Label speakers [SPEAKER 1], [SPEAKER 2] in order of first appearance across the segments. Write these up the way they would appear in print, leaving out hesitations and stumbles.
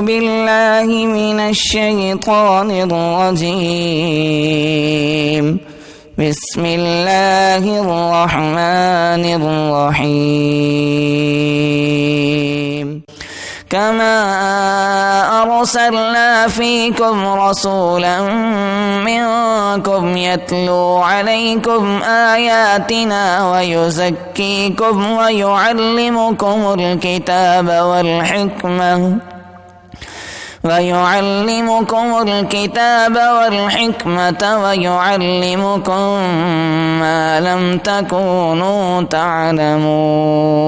[SPEAKER 1] بالله من الشيطان الرجيم. بسم الله الرحمن الرحيم. كما أرسلنا فيكم رسولا منكم يتلو عليكم آياتنا ويزكيكم ويعلمكم الكتاب والحكمة ويعلمكم ما لم تكونوا تعلمون.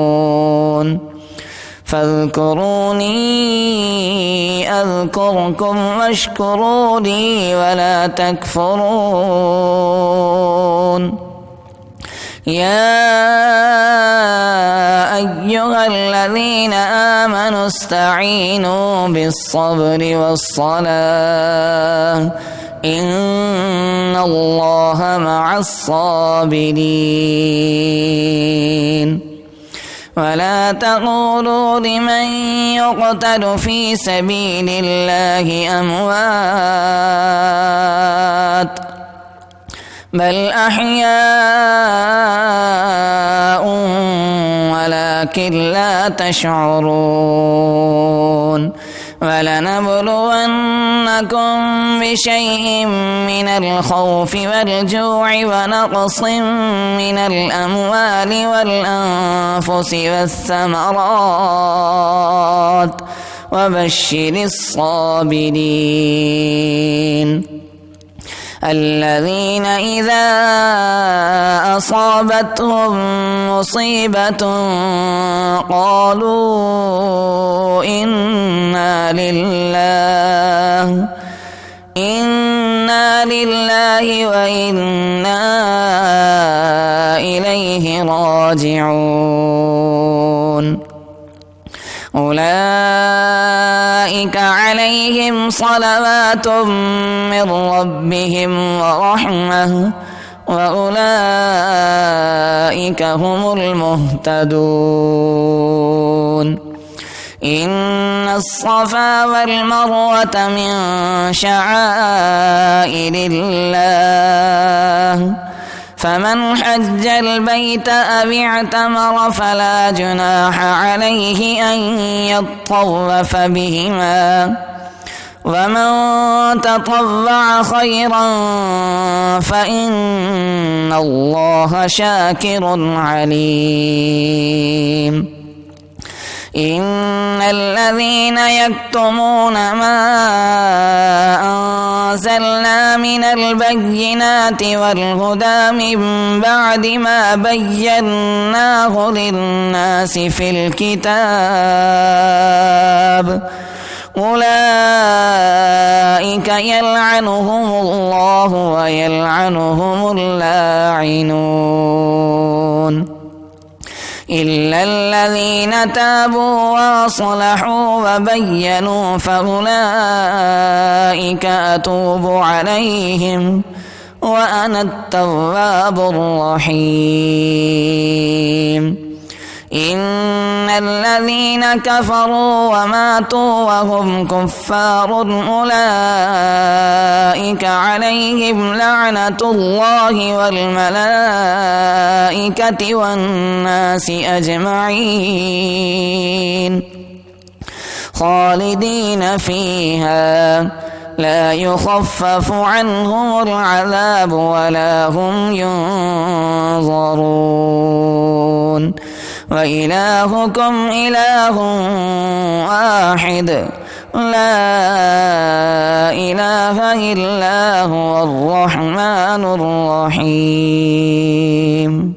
[SPEAKER 1] فاذكروني أذكركم واشكروا لي ولا تكفرون. يا أيها الذين آمنوا استعينوا بالصبر والصلاة إن الله مع الصابرين. ولا تقولوا لمن يقتل في سبيل الله أموات بل أحياء ولكن لا تشعرون. ولنبلونكم بشيء من الخوف والجوع ونقص من الأموال والأنفس والثمرات وبشر الصابرين الذين إذا أصابتهم مصيبة قالوا إنا لله وإنا إليه راجعون. أولئك عليهم صلوات من ربهم ورحمة وأولئك هم المهتدون. إن الصفا والمروة من شعائر الله فمن حج البيت أو اعتمر فلا جناح عليه أن يطوف بهما ومن تطوع خيرا فإن الله شاكر عليم. إن الذين يكتمون ما أنزلنا من البينات والهدى من بعد ما بيناه للناس في الكتاب أولئك يلعنهم الله ويلعنهم اللاعنون إلا الذين تابوا وأصلحوا وبينوا فأولئك أتوب عليهم وأنا التواب الرحيم. إن الذين كفروا وماتوا وهم كفار أولئك عليهم لعنة الله والملائكة والناس أجمعين خالدين فيها لا يخفف عنهم العذاب ولا هم ينظرون. وإلهكم إله واحد لا إله إلا هو الرحمن الرحيم.